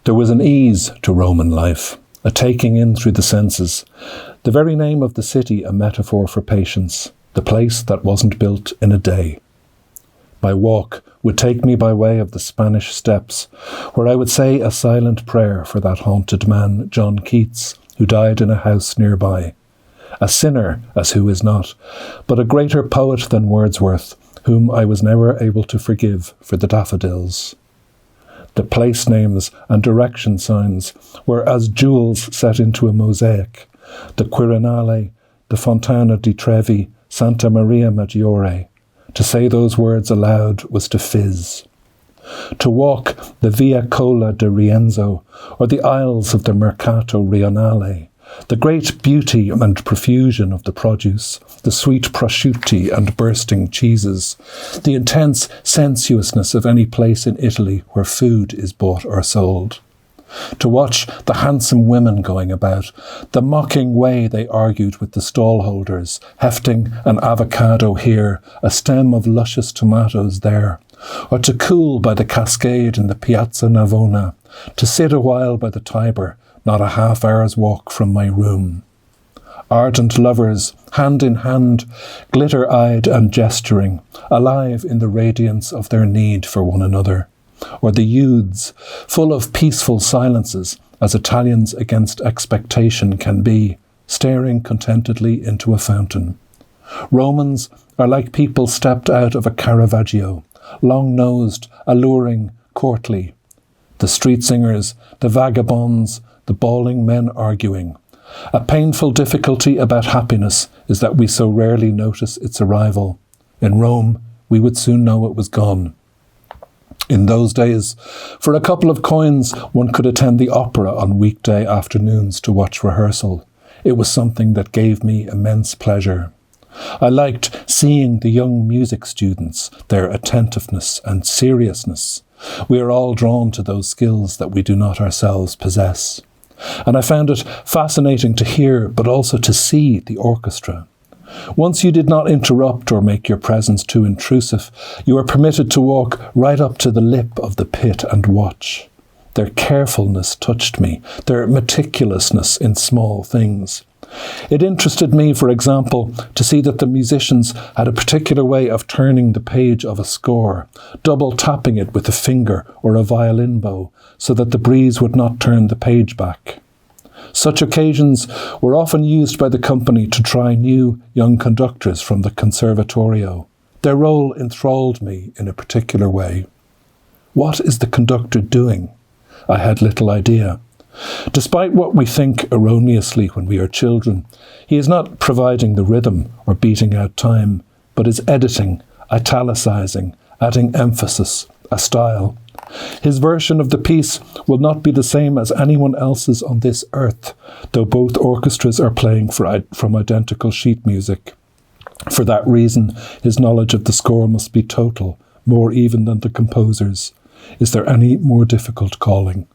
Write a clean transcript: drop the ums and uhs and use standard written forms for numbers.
There was an ease to Roman life, a taking in through the senses. The very name of the city a metaphor for patience, the place that wasn't built in a day. My walk would take me by way of the Spanish Steps, where I would say a silent prayer for that haunted man, John Keats, who died in a house nearby. A sinner, as who is not, but a greater poet than Wordsworth, whom I was never able to forgive for the daffodils. The place names and direction signs were as jewels set into a mosaic. The Quirinale, the Fontana di Trevi, Santa Maria Maggiore. To say those words aloud was to fizz. To walk the Via Cola de Rienzo, or the aisles of the Mercato Rionale, the great beauty and profusion of the produce, the sweet prosciutti and bursting cheeses, the intense sensuousness of any place in Italy where food is bought or sold. To watch the handsome women going about, the mocking way they argued with the stallholders, hefting an avocado here, a stem of luscious tomatoes there, or to cool by the cascade in the Piazza Navona, to sit a while by the Tiber, not a half-hour's walk from my room. Ardent lovers, hand in hand, glitter-eyed and gesturing, alive in the radiance of their need for one another. Or the youths, full of peaceful silences, as Italians against expectation can be, staring contentedly into a fountain. Romans are like people stepped out of a Caravaggio, long-nosed, alluring, courtly. The street singers, the vagabonds, the bawling men arguing. A painful difficulty about happiness is that we so rarely notice its arrival. In Rome, we would soon know it was gone. In those days, for a couple of coins, one could attend the opera on weekday afternoons to watch rehearsal. It was something that gave me immense pleasure. I liked seeing the young music students, their attentiveness and seriousness. We are all drawn to those skills that we do not ourselves possess. And I found it fascinating to hear, but also to see the orchestra. Once you did not interrupt or make your presence too intrusive, you were permitted to walk right up to the lip of the pit and watch. Their carefulness touched me, their meticulousness in small things. It interested me, for example, to see that the musicians had a particular way of turning the page of a score, double tapping it with a finger or a violin bow, so that the breeze would not turn the page back. Such occasions were often used by the company to try new young conductors from the Conservatorio. Their role enthralled me in a particular way. What is the conductor doing? I had little idea. Despite what we think erroneously when we are children, he is not providing the rhythm or beating out time, but is editing, italicizing, adding emphasis, a style. His version of the piece will not be the same as anyone else's on this earth, though both orchestras are playing from identical sheet music. For that reason, his knowledge of the score must be total, more even than the composer's. Is there any more difficult calling?